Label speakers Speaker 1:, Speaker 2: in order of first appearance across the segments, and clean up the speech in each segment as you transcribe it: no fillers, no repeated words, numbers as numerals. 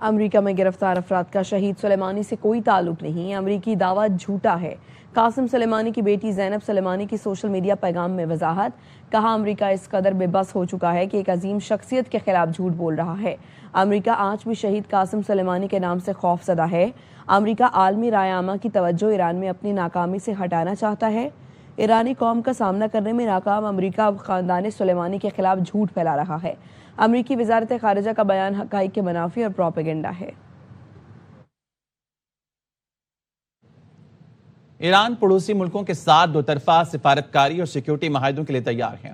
Speaker 1: امریکہ میں گرفتار افراد کا شہید سلیمانی سے کوئی تعلق نہیں، امریکی دعویٰ جھوٹا ہے۔ قاسم سلیمانی کی بیٹی زینب سلیمانی کی سوشل میڈیا پیغام میں وضاحت، کہا امریکہ اس قدر بے بس ہو چکا ہے کہ ایک عظیم شخصیت کے خلاف جھوٹ بول رہا ہے۔ امریکہ آج بھی شہید قاسم سلیمانی کے نام سے خوف زدہ ہے۔ امریکہ عالمی رائے عامہ کی توجہ ایران میں اپنی ناکامی سے ہٹانا چاہتا ہے۔ ایرانی قوم کا سامنا کرنے میں ناکام امریکہ اب خاندان سلیمانی کے خلاف جھوٹ پھیلا رہا ہے۔ امریکی وزارت خارجہ کا بیان حقائق کے منافی اور پروپیگنڈا ہے۔
Speaker 2: ایران پڑوسی ملکوں کے ساتھ دو طرفہ سفارتکاری اور سیکیورٹی معاہدوں کے لیے تیار ہے۔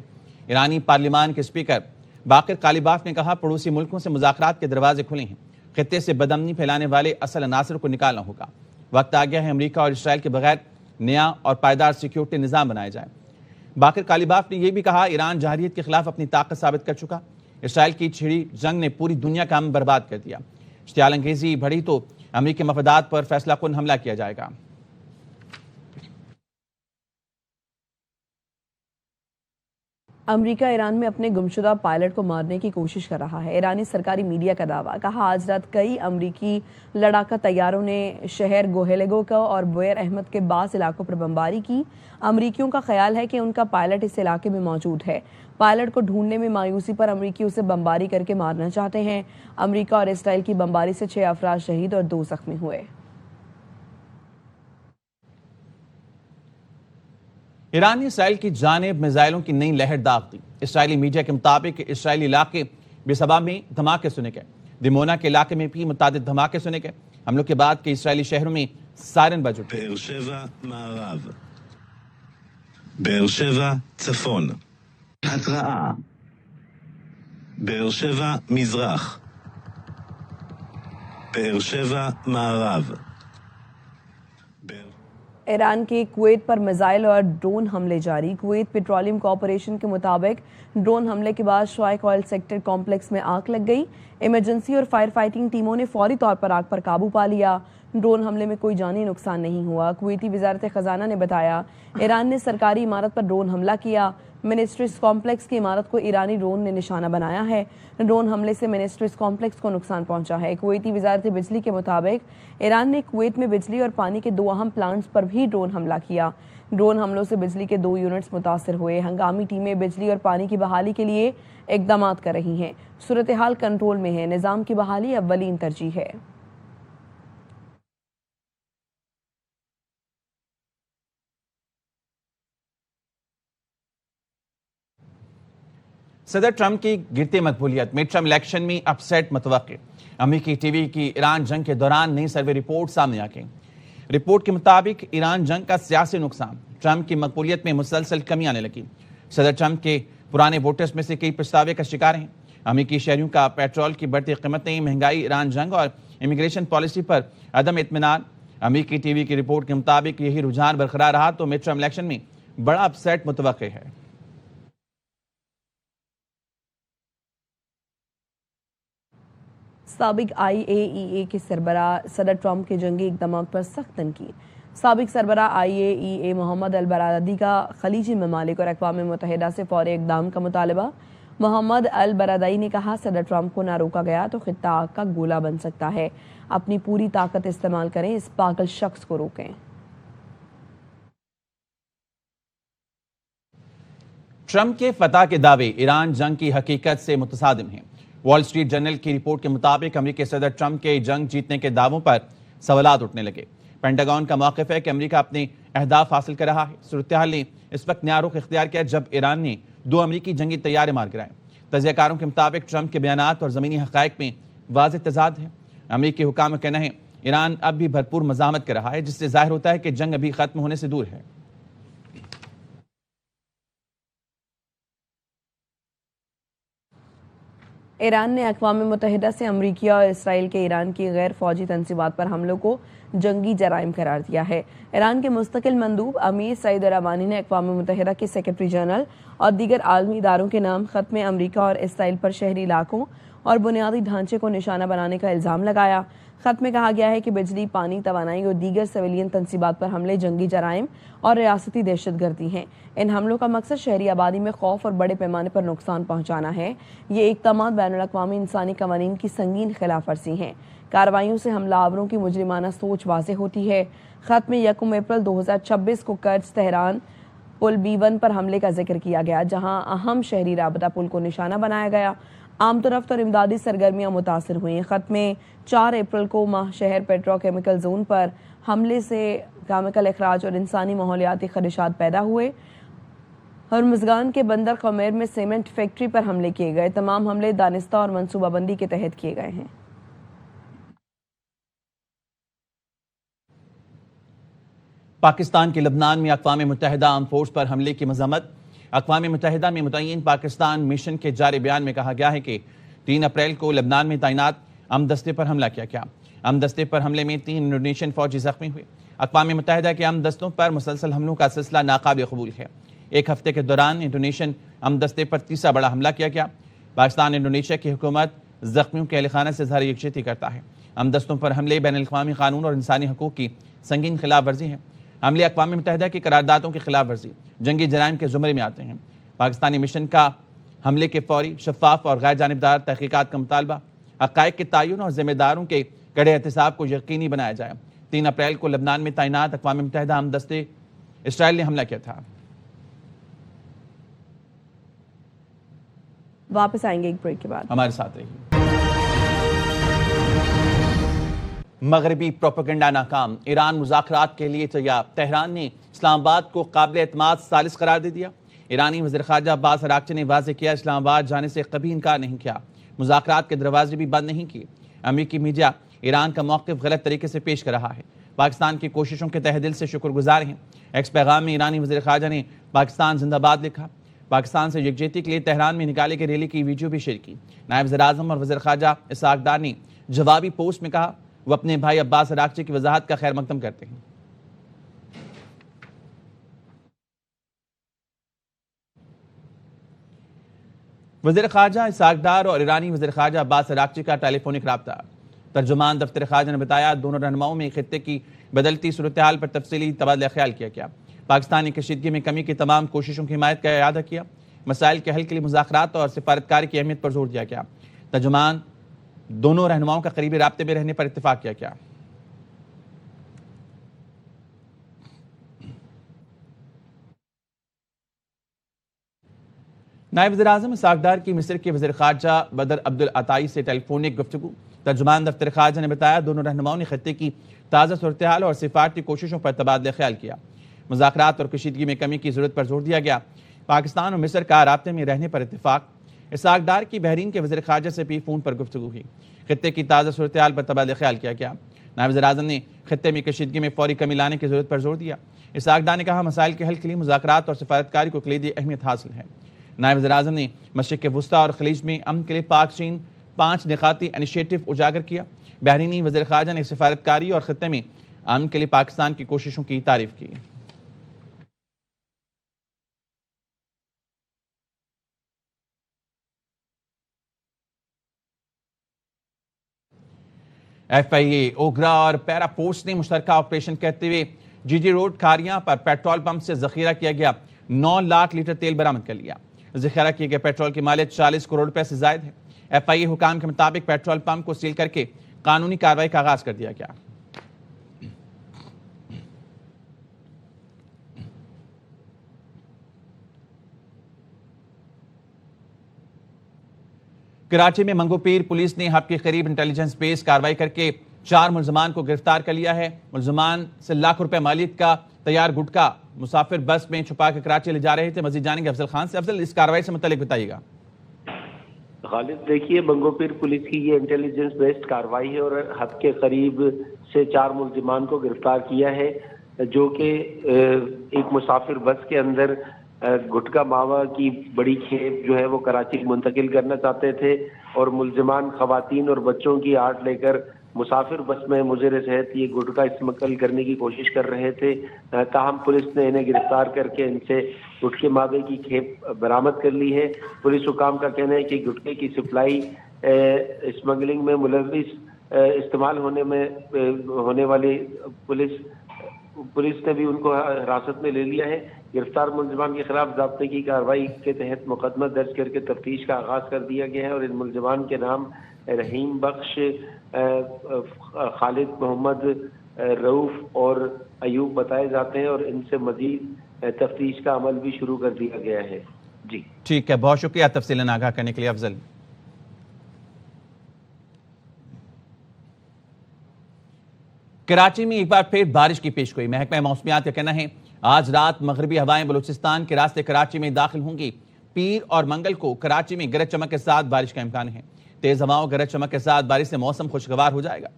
Speaker 2: ایرانی پارلیمان کے اسپیکر باقر قالیباف نے کہا پڑوسی ملکوں سے مذاکرات کے دروازے کھلے ہیں، خطے سے بدامنی پھیلانے والے اصل عناصر کو نکالنا ہوگا۔ وقت آ گیا ہے امریکہ اور اسرائیل کے بغیر نیا اور پائیدار سیکیورٹی نظام بنایا جائے۔ باقر قالیباف نے یہ بھی کہا ایران جارحیت کے خلاف اپنی طاقت ثابت کر چکا، اسرائیل کی چھڑی جنگ نے پوری دنیا کا امن برباد کر دیا، اشتعال انگیزی بڑھی تو امریکی مفادات پر فیصلہ کن حملہ کیا جائے گا۔
Speaker 1: امریکہ ایران میں اپنے گمشدہ پائلٹ کو مارنے کی کوشش کر رہا ہے۔ ایرانی سرکاری میڈیا کا دعویٰ، کہا آج رات کئی امریکی لڑاکا طیاروں نے شہر گوہیلگو کو اور بوئر احمد کے بعض علاقوں پر بمباری کی۔ امریکیوں کا خیال ہے کہ ان کا پائلٹ اس علاقے میں موجود ہے۔ پائلٹ کو ڈھونڈنے میں مایوسی پر امریکی اسے بمباری کر کے مارنا چاہتے ہیں۔ امریکہ اور اسرائیل کی بمباری سے 6 افراد شہید اور 2 زخمی ہوئے۔
Speaker 2: ایران نے اسرائیل کی جانب میزائلوں کی نئی لہر داغ دی۔ اسرائیلی میڈیا کے مطابق اسرائیلی علاقے بیسبا میں دھماکے سنے گئے، دیمونا کے علاقے میں بھی متعدد دھماکے سنے گئے۔ حملوں کے بعد کئی اسرائیلی شہروں میں سائرن بج اٹھے۔
Speaker 3: באר שבע מערב, באר שבע צפון, התראה, באר שבע מזרח, באר שבע מערב,
Speaker 1: ایران کے کویت پر میزائل اور ڈرون حملے جاری۔ کویت پیٹرولیم کارپوریشن کے مطابق ڈرون حملے کے بعد شوائق آئل سیکٹر کمپلیکس میں آگ لگ گئی۔ ایمرجنسی اور فائر فائٹنگ ٹیموں نے فوری طور پر آگ پر قابو پا لیا۔ ڈرون حملے میں کوئی جانی نقصان نہیں ہوا۔ کویتی وزارت خزانہ نے بتایا ایران نے سرکاری عمارت پر ڈرون حملہ کیا۔ منسٹریز کمپلیکس کی عمارت کو ایرانی ڈرون نے نشانہ بنایا ہے۔ ڈرون حملے سے منسٹریز کمپلیکس کو نقصان پہنچا ہے۔ کویتی وزارت بجلی کے مطابق ایران نے کویت میں بجلی اور پانی کے 2 اہم پلانٹس پر بھی ڈرون حملہ کیا۔ ڈرون حملوں سے بجلی کے 2 یونٹس متاثر ہوئے۔ ہنگامی ٹیمیں بجلی اور پانی کی بحالی کے لیے اقدامات کر رہی ہیں۔ صورتحال کنٹرول میں ہے، نظام کی بحالی اولین ترجیح ہے۔
Speaker 2: صدر ٹرمپ کی گرتی مقبولیت، مڈ ٹرم الیکشن میں اپ سیٹ متوقع۔ امریکی ٹی وی کی ایران جنگ کے دوران نئی سروے رپورٹ سامنے آ گئی۔ رپورٹ کے مطابق ایران جنگ کا سیاسی نقصان، ٹرمپ کی مقبولیت میں مسلسل کمی آنے لگی۔ صدر ٹرمپ کے پرانے ووٹرز میں سے کئی پچھتاوے کا شکار ہیں۔ امریکی شہریوں کا پیٹرول کی بڑھتی قیمتیں، مہنگائی، ایران جنگ اور امیگریشن پالیسی پر عدم اطمینان۔ امریکی ٹی وی کی رپورٹ کے مطابق یہی رجحان برقرار رہا تو مڈ ٹرم الیکشن میں بڑا اپ سیٹ متوقع ہے۔
Speaker 1: سابق IAEA کے سربراہ صدر ٹرمپ کے جنگی اقدامات پر سخت تنقید۔ سابق سربراہ IAEA محمد البرادعی کا خلیجی ممالک اور اقوام متحدہ سے فوری اقدام کا مطالبہ۔ محمد البرادعی نے کہا صدر ٹرمپ کو نہ روکا گیا تو خطہ آگ کا گولہ بن سکتا ہے، اپنی پوری طاقت استعمال کریں، اس پاگل شخص کو روکیں۔
Speaker 2: ٹرمپ کے فتح کے دعوے ایران جنگ کی حقیقت سے متصادم ہیں۔ وال اسٹریٹ جرنل کی رپورٹ کے مطابق امریکی صدر ٹرمپ کے جنگ جیتنے کے دعووں پر سوالات اٹھنے لگے۔ پینٹاگون کا موقف ہے کہ امریکہ اپنے اہداف حاصل کر رہا ہے۔ صورتحال نے اس وقت نیا رخ اختیار کیا جب ایران نے 2 امریکی جنگی طیارے مار گرائے۔ تجزیہ کاروں کے مطابق ٹرمپ کے بیانات اور زمینی حقائق میں واضح تضاد ہے۔ امریکی حکام کا کہنا ہے ایران اب بھی بھرپور مزاحمت کر رہا ہے، جس سے ظاہر ہوتا ہے کہ جنگ ابھی ختم ہونے سے دور ہے۔
Speaker 1: ایران نے اقوام متحدہ سے امریکہ اور اسرائیل کے ایران کی غیر فوجی تنصیبات پر حملوں کو جنگی جرائم قرار دیا ہے۔ ایران کے مستقل مندوب امیر سعید الروانی نے اقوام متحدہ کے سیکرٹری جنرل اور دیگر عالمی اداروں کے نام خط میں امریکہ اور اسرائیل پر شہری علاقوں اور بنیادی ڈھانچے کو نشانہ بنانے کا الزام لگایا۔ خط میں کہا گیا ہے کہ بجلی، پانی، توانائی اور دیگر سویلین تنصیبات پر حملے جنگی جرائم اور ریاستی دہشت گردی ہیں۔ ان حملوں کا مقصد شہری آبادی میں خوف اور بڑے پیمانے پر نقصان پہنچانا ہے۔ یہ اقدامات بین الاقوامی انسانی قوانین کی سنگین خلاف ورزی ہیں۔ کارروائیوں سے حملہ آوروں کی مجرمانہ سوچ واضح ہوتی ہے۔ خط میں 1 اپریل 2026 کو کرز تہران پل B1 پر حملے کا ذکر کیا گیا، جہاں اہم شہری رابطہ پل کو نشانہ بنایا گیا۔ عام رفت اور امدادی سرگرمیاں متاثر ہوئیں۔ خط میں 4 اپریل کو ماہ شہر پیٹرو کیمیکل زون پر حملے سے کیمیکل اخراج اور انسانی ماحولیاتی خدشات پیدا ہوئے۔ ہرمزگان کے بندر قمیر میں سیمنٹ فیکٹری پر حملے کیے گئے۔ تمام حملے دانستہ اور منصوبہ بندی کے تحت کیے گئے ہیں۔
Speaker 2: پاکستان کے لبنان میں اقوام متحدہ آرم فورس پر حملے کی مذمت۔ اقوام متحدہ میں متعین پاکستان مشن کے جاری بیان میں کہا گیا ہے کہ 3 اپریل کو لبنان میں تعینات امن دستے پر حملہ کیا گیا۔ امن دستے پر حملے میں 3 انڈونیشین فوجی زخمی ہوئے۔ اقوام متحدہ کے امن دستوں پر مسلسل حملوں کا سلسلہ ناقابل قبول ہے۔ ایک ہفتے کے دوران انڈونیشین امن دستے پر تیسرا بڑا حملہ کیا گیا۔ پاکستان انڈونیشیا کی حکومت زخمیوں کے اہل خانہ سے اظہار یکجہتی کرتا ہے۔ امن دستوں پر حملے بین الاقوامی قانون اور انسانی حقوق کی سنگین خلاف ورزی ہے۔ حملے اقوام متحدہ کی قراردادوں کی خلاف ورزی، جنگی جرائم کے زمرے میں آتے ہیں۔ پاکستانی مشن کا حملے کے فوری، شفاف اور غیر جانبدار تحقیقات کا مطالبہ، حقائق کے تعین اور ذمہ داروں کے کڑے احتساب کو یقینی بنایا جائے۔ 3 اپریل کو لبنان میں تعینات اقوام متحدہ امن دستے اسرائیل نے حملہ کیا تھا۔
Speaker 1: واپس آئیں گے ایک بریک کے بعد،
Speaker 2: ہمارے ساتھ رہیے۔ مغربی پروپیگنڈا ناکام، ایران مذاکرات کے لیے تیار۔ تہران نے اسلام آباد کو قابل اعتماد ثالث قرار دے دیا۔ ایرانی وزیر خارجہ عباس اراغچی نے واضح کیا، اسلام آباد جانے سے کبھی انکار نہیں کیا، مذاکرات کے دروازے بھی بند نہیں کیے۔ امریکی میڈیا ایران کا موقف غلط طریقے سے پیش کر رہا ہے، پاکستان کی کوششوں کے تہہ دل سے شکر گزار ہیں۔ ایکس پیغام میں ایرانی وزیر خارجہ نے پاکستان زندہ باد لکھا۔ پاکستان سے یکجہتی کے لیے تہران میں نکالے گئے ریلی کی ویڈیو بھی شیئر کی۔ نائب وزیر اعظم اور وزیر خارجہ اسحاق ڈار نے جوابی پوسٹ میں کہا وہ اپنے بھائی عباس اراغچی کی وضاحت کا خیر مقدم کرتے ہیں۔ وزیر خارجہ اسحاق ڈار اور ایرانی وزیر خارجہ عباس اراغچی کا ٹیلی فونک رابطہ۔ ترجمان دفتر خارجہ نے بتایا دونوں رہنماؤں میں خطے کی بدلتی صورتحال پر تفصیلی تبادلہ خیال کیا گیا۔ پاکستان نے کشیدگی میں کمی کی تمام کوششوں کی حمایت کا اعادہ کیا۔ مسائل کے حل کے لیے مذاکرات اور سفارتکاری کی اہمیت پر زور دیا گیا۔ ترجمان دونوں رہنماؤں کا قریبی رابطے میں رہنے پر اتفاق کیا گیا۔ نائب وزیر اعظم اسحاق ڈار کی مصر کے وزیر خارجہ بدر عبدالعطائی سے ٹیلی فونک گفتگو۔ ترجمان دفتر خارجہ نے بتایا دونوں رہنماؤں نے خطے کی تازہ صورتحال اور سفارتی کوششوں پر تبادلہ خیال کیا۔ مذاکرات اور کشیدگی میں کمی کی ضرورت پر زور دیا گیا۔ پاکستان اور مصر کا رابطے میں رہنے پر اتفاق۔ اسحاق ڈار کی بحرین کے وزیر خارجہ سے بھی فون پر گفتگو ہوئی۔ خطے کی تازہ صورتحال پر تبادلہ خیال کیا گیا۔ نائب وزیر اعظم نے خطے میں کشیدگی میں فوری کمی لانے کی ضرورت پر زور دیا۔ اسحاق ڈار نے کہا مسائل کے حل کے لیے مذاکرات اور سفارتکاری کو کلیدی اہمیت حاصل ہے۔ نائب وزیر اعظم نے مشرق وسطیٰ اور خلیج میں امن کے لیے پاک چین 5 نقاطی انیشیٹو اجاگر کیا۔ بحرینی وزیر خارجہ نے سفارتکاری اور خطے میں امن کے لیے پاکستان کی کوششوں کی تعریف کی۔ ایف آئی اے اوگرا اور پیرا پورس نے مشترکہ آپریشن کرتے ہوئے جی جی روڈ کھاریاں پر پیٹرول پمپ سے ذخیرہ کیا گیا 9 لاکھ لیٹر تیل برآمد کر لیا۔ ذخیرہ کیے گئے پیٹرول کی مالیت 40 کروڑ روپے سے زائد ہے۔ ایف آئی اے حکام کے مطابق پیٹرول پمپ کو سیل کر کے قانونی کارروائی کا آغاز کر دیا گیا۔ کراچی میں منگو پیر پولیس نے ہب کے قریب انٹیلیجنس بیس کارروائی کر کے 4 ملزمان کو گرفتار کر لیا ہے۔ ملزمان سے لاکھ روپے مالیت کا تیار گٹکا مسافر بس میں چھپا کے کراچی لے جا رہے تھے۔ مزید جانیں گے افضل خان سے۔ افضل، اس کارروائی سے متعلق بتائیے گا۔
Speaker 4: غالب دیکھیے، منگو پیر پولیس کی یہ انٹیلیجنس بیسڈ کارروائی ہے اور ہب کے قریب سے 4 ملزمان کو گرفتار کیا ہے، جو کہ ایک مسافر بس کے اندر گٹکا ماوا کی بڑی کھیپ جو ہے وہ کراچی منتقل کرنا چاہتے تھے، اور ملزمان خواتین اور بچوں کی آڑ لے کر مسافر بس میں مضر صحت یہ گٹکا اسمگل کرنے کی کوشش کر رہے تھے۔ تاہم پولیس نے انہیں گرفتار کر کے ان سے گٹکے مادے کی کھیپ برآمد کر لی ہے۔ پولیس حکام کا کہنا ہے کہ گٹکے کی سپلائی اسمگلنگ میں ملوث استعمال ہونے والی پولیس نے بھی ان کو حراست میں لے لیا ہے۔ گرفتار ملزمان کے خلاف ضابطے کی کارروائی کے تحت مقدمہ درج کر کے تفتیش کا آغاز کر دیا گیا ہے، اور ان ملزمان کے نام رحیم بخش، خالد محمد رؤوف اور ایوب بتائے جاتے ہیں، اور ان سے مزید تفتیش کا عمل بھی شروع کر دیا گیا ہے. جی
Speaker 2: ٹھیک ہے، بہت شکریہ تفصیلاً آگاہ کرنے کے لیے افضل. کراچی میں ایک بار پھر بارش کی پیشگوئی. محکمہ موسمیات کا کہنا ہے آج رات مغربی ہوائیں بلوچستان کے راستے کراچی میں داخل ہوں گی. پیر اور منگل کو کراچی میں گرج چمک کے ساتھ بارش کا امکان ہے. تیز ہواؤں گرج چمک کے ساتھ بارش سے موسم خوشگوار ہو جائے گا.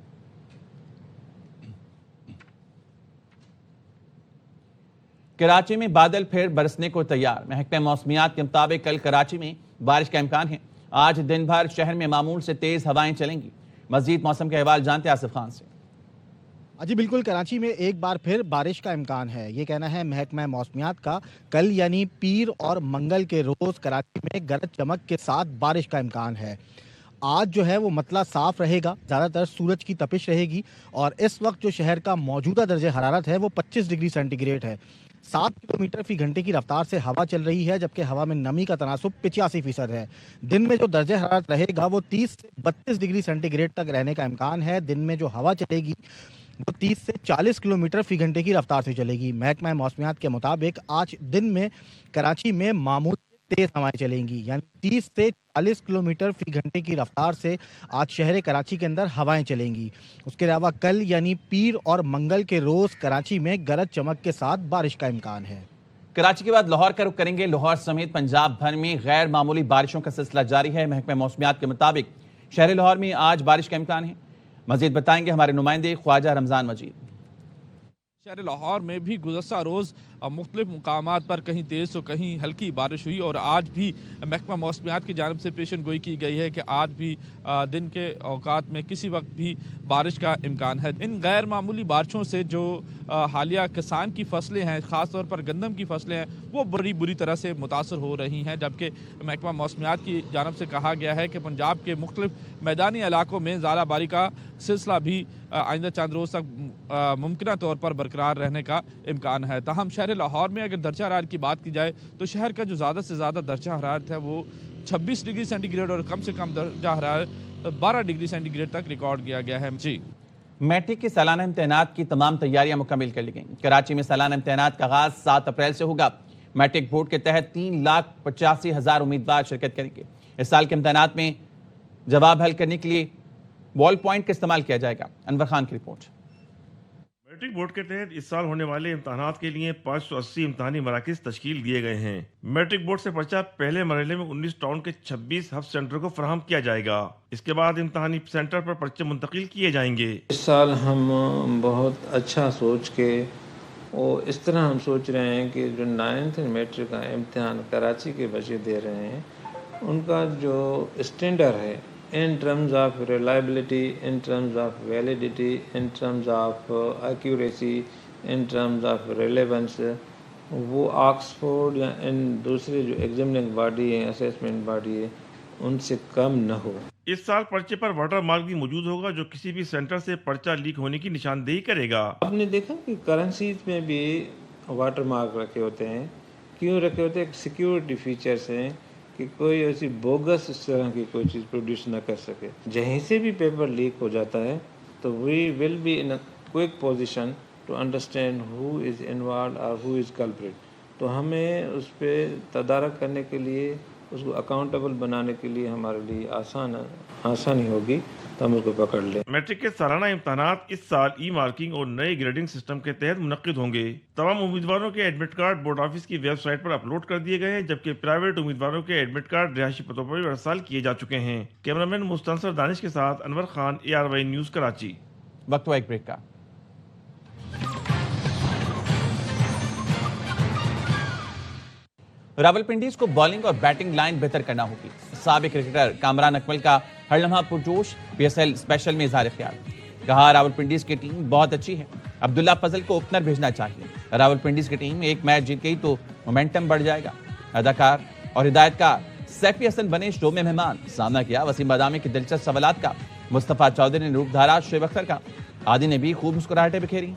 Speaker 2: کراچی میں بادل پھر برسنے کو تیار. محکمہ موسمیات کے مطابق کل کراچی میں بارش کا امکان ہے. آج دن بھر شہر میں معمول سے تیز ہوائیں چلیں گی. مزید موسم کے احوال جانتے ہیں آصف خان سے.
Speaker 5: جی بالکل، کراچی میں ایک بار پھر بارش کا امکان ہے. یہ کہنا ہے محکمہ موسمیات کا. کل یعنی پیر اور منگل کے روز کراچی میں گرج چمک کے ساتھ بارش کا امکان ہے. آج جو ہے وہ مطلع صاف رہے گا، زیادہ تر سورج کی تپش رہے گی، اور اس وقت جو شہر کا موجودہ درجہ حرارت ہے وہ 25 ڈگری سینٹی گریڈ ہے. 7 کلومیٹر فی گھنٹے کی رفتار سے ہوا چل رہی ہے، جبکہ ہوا میں نمی کا تناسب 85% ہے. دن میں جو درجہ حرارت رہے گا وہ 30 سے 32 ڈگری سینٹی گریڈ تک رہنے کا امکان ہے. دن میں جو ہوا چلے گی وہ 30 سے 40 کلومیٹر فی گھنٹے کی رفتار سے چلے گی. محکمہ موسمیات کے مطابق آج دن میں کراچی میں معمول تیز ہوائیں چلیں گی، یعنی 30 سے 40 کلومیٹر فی گھنٹے کی رفتار سے آج شہر کراچی کے اندر ہوائیں چلیں گی. اس کے علاوہ کل یعنی پیر اور منگل کے روز کراچی میں گرج چمک کے ساتھ بارش کا امکان ہے.
Speaker 2: کراچی کے بعد لاہور کا رخ کریں گے. لاہور سمیت پنجاب بھر میں غیر معمولی بارشوں کا سلسلہ جاری ہے. محکمہ موسمیات کے مطابق شہر لاہور میں آج بارش کا امکان ہے. مزید بتائیں گے ہمارے نمائندے خواجہ رمضان مجید.
Speaker 6: شہر لاہور میں بھی گزشتہ روز مختلف مقامات پر کہیں تیز تو کہیں ہلکی بارش ہوئی، اور آج بھی محکمہ موسمیات کی جانب سے پیشن گوئی کی گئی ہے کہ آج بھی دن کے اوقات میں کسی وقت بھی بارش کا امکان ہے. ان غیر معمولی بارشوں سے جو حالیہ کسان کی فصلیں ہیں، خاص طور پر گندم کی فصلیں ہیں، وہ بڑی بری طرح سے متاثر ہو رہی ہیں. جبکہ محکمہ موسمیات کی جانب سے کہا گیا ہے کہ پنجاب کے مختلف میدانی علاقوں میں ژالہ باری کا سلسلہ بھی آئندہ چند روز تک ممکنہ طور پر برقرار رہنے کا امکان ہے. تاہم شہر لاہور میں اگر درجہ حرارت کی بات کی جائے تو شہر کا جو زیادہ سے زیادہ درجہ حرارت ہے وہ 26 ڈگری سینٹی گریڈ اور کم سے کم درجہ حرارت 12 ڈگری سینٹی گریڈ تک ریکارڈ کیا گیا ہے. جی
Speaker 2: میٹرک کے سالانہ امتحانات کی تمام تیاریاں مکمل کر لی گئیں. کراچی میں سالانہ امتحانات کا آغاز 7 اپریل سے ہوگا. میٹرک بورڈ کے تحت 3,85,000 امیدوار شرکت کریں گے. اس سال کے امتحانات میں جواب حل کرنے کے لیے وال پوائنٹ کا استعمال کیا جائے گا. انور خان کی رپورٹ.
Speaker 7: میٹرک بورڈ کے تحت اس سال ہونے والے امتحانات کے لیے 580 امتحانی مراکز تشکیل دیے گئے ہیں. میٹرک بورڈ سے پرچہ پہلے مرحلے میں 19 ٹاؤن کے 26 ہب سینٹر کو فراہم کیا جائے گا. اس کے بعد امتحانی سینٹر پر پرچے منتقل کیے جائیں گے.
Speaker 8: اس سال ہم بہت اچھا سوچ کے اور اس طرح ہم سوچ رہے ہیں کہ جو 9th میٹرک کا امتحان کراچی کے بچے دے رہے ہیں ان کا جو اسٹینڈرڈ ہے in terms of reliability, in terms of validity, in terms of accuracy, in terms of relevance, وہ آکسفورڈ یا ان دوسرے جو ایگزامننگ باڈی ہے، اسیسمنٹ باڈی ہے، ان سے کم نہ ہو.
Speaker 7: اس سال پرچے پر واٹر مارک بھی موجود ہوگا جو کسی بھی سینٹر سے پرچہ لیک ہونے کی نشاندہی کرے گا.
Speaker 8: آپ نے دیکھا کہ کرنسیز میں بھی واٹر مارک رکھے ہوتے ہیں. کیوں رکھے ہوتے ہیں؟ سیکیورٹی فیچرز ہیں کہ کوئی ایسی بوگس اس طرح کی کوئی چیز پروڈیوس نہ کر سکے. جہیں سے بھی پیپر لیک ہو جاتا ہے تو we will be in a quick position to understand who is involved اور ہو از کلپریٹ. تو ہمیں اس پہ تدارک کرنے کے لیے، اس کو اکاؤنٹیبل بنانے کے لیے ہمارے لیے آسانی ہوگی تو ہم اس کو پکڑ لیں.
Speaker 7: میٹرک کے سالانہ امتحانات اس سال ای مارکنگ اور نئے گریڈنگ سسٹم کے تحت منعقد ہوں گے. تمام امیدواروں کے ایڈمٹ کارڈ بورڈ آفس کی ویب سائٹ پر اپلوڈ کر دیے گئے ہیں، جبکہ پرائیویٹ امیدواروں کے ایڈمٹ کارڈ رہائشی پتوں پر بھی ارسال کیے جا چکے ہیں. کیمرامین مستنصر دانش کے ساتھ انور خان، ARY نیوز کراچی.
Speaker 2: وقت ہوا ایک بریک کا. راولپنڈیز کو بالنگ اور بیٹنگ لائن بہتر کرنا ہوگی. سابق کرکٹر کامران اکمل کا ہر لمحہ پرجوش PSL اسپیشل میں اظہار خیال. کہا راولپنڈیز کی ٹیم بہت اچھی ہے، عبداللہ فضل کو اوپنر بھیجنا چاہیے. راولپنڈیز کی ٹیم ایک میچ جیت گئی تو مومنٹم بڑھ جائے گا. اداکار اور ہدایتکار سیفی حسن بنے شو میں مہمان. سامنا کیا وسیم بادامی کے دلچسپ سوالات کا. مصطفیٰ چودھری نے روپ دھارا شعیب اختر کا. عادی نے بھی خوب مسکراہٹیں بکھیری.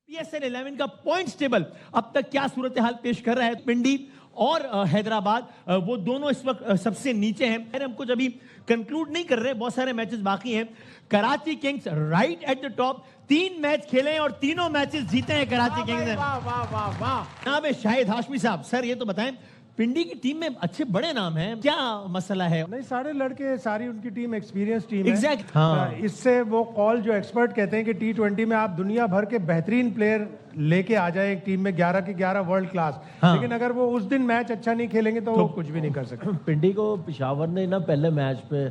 Speaker 9: PSL 11 کا پوائنٹس ٹیبل اب تک کیا صورتحال پیش کر رہا ہے پنڈی، اور حیدرآباد وہ دونوں اس وقت سب سے نیچے ہیں. ہم کچھ ابھی کنکلوڈ نہیں کر رہے, بہت سارے میچز باقی ہیں. Karachi Kings right at the top, 3 match کھیلے ہیں اور تینوں میچز جیتے ہیں کراچی کنگز نے. جناب شاہد ہاشمی صاحب, سر یہ تو بتائیں پنڈی کی ٹیم میں اچھے بڑے نام ہیں, کیا مسئلہ ہے؟
Speaker 10: نہیں, سارے لڑکے, ساری ان کی ٹیم ایکسپیرینس ٹیم ہے.
Speaker 9: ایگزیکٹ, ہاں,
Speaker 10: اس سے وہ کال جو ایکسپرٹ کہتے ہیں کہ T20 میں آپ دنیا بھر کے بہترین پلیئر لے کے آ جائیں ایک ٹیم میں 11 کے 11 ورلڈ کلاس, لیکن اگر وہ اس دن میچ اچھا نہیں کھیلیں گے تو وہ کچھ بھی نہیں کر سکتے.
Speaker 11: پنڈی کو پشاور نے نا پہلے میچ پہ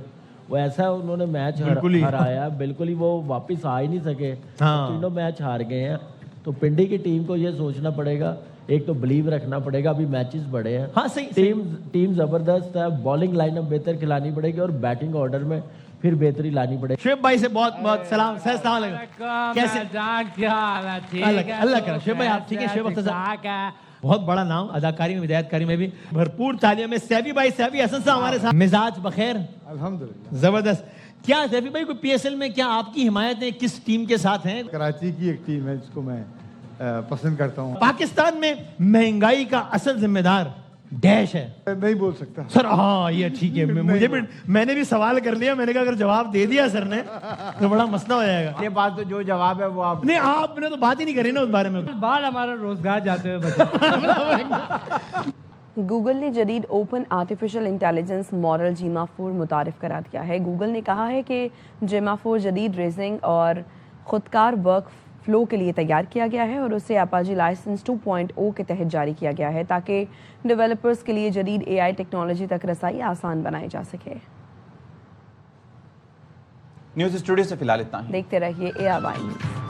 Speaker 11: وہ ایسا انہوں نے میچ ہرایا, بالکل ہی وہ واپس آ ہی نہیں سکے, تینوں میچ ہار گئے ہیں. تو پنڈی کی ٹیم کو یہ سوچنا پڑے گا, ایک تو بلیو رکھنا پڑے گا, ابھی میچز بڑے ہیں.
Speaker 9: ہاں صحیح,
Speaker 11: ٹیم زبردست ہے, بالنگ لائن اپ بہتر کھلانی پڑے گی اور بیٹنگ آرڈر میں پھر بہتری لانی پڑے گی.
Speaker 9: شعیب بھائی سے بہت بہت سلام. سر السلام علیکم, کیسے؟ اللہ کرے. شعیب بھائی آپ ٹھیک ہے؟ شعیب اختر بہت بڑا نام, اداکاری میں, ہدایت کاری میں بھی بھرپور تعلیم میں. سیفی بھائی, سیفی حسن صاحب ہمارے ساتھ. مزاج بخیر؟
Speaker 10: الحمدللہ
Speaker 9: زبردست. کیا سیفی بھائی کوئی پی ایس ایل میں کیا آپ کی حمایت ہے, کس ٹیم کے ساتھ ہیں؟
Speaker 10: کراچی کی ایک ٹیم ہے جس کو میں پسند کرتا ہوں.
Speaker 9: پاکستان میں مہنگائی کا اصل ذمہ دار ڈیش ہے.
Speaker 10: نہیں بول سکتا
Speaker 9: سر. ہاں یہ ٹھیک ہے, مجھے بھی, میں نے بھی سوال کر لیا, میں نے کہا اگر جواب دے دیا سر نے تو بڑا مسئلہ ہو جائے گا.
Speaker 10: یہ بات تو جو جواب ہے وہ آپ
Speaker 9: نہیں, آپ نے تو بات ہی نہیں کری نا اس بارے میں.
Speaker 10: بعد ہمارا روزگار جاتے ہوئے.
Speaker 1: گوگل نے جدید اوپن آرٹیفیشل انٹیلیجنس ماڈل جیما 4 متعارف کرا دیا ہے. گوگل نے کہا ہے کہ جیما 4 جدید ریزنگ اور خودکار ورک فلو کے لیے تیار کیا گیا ہے اور اسے اپاجی لائسنس 2.0 کے تحت جاری کیا گیا ہے تاکہ ڈیولپرز کے لیے جدید AI ٹیکنالوجی تک رسائی آسان بنائی جا سکے.
Speaker 2: نیوز اسٹوڈیو سے فی الحال اتنا ہی.
Speaker 1: دیکھتے رہیے ARY نیوز.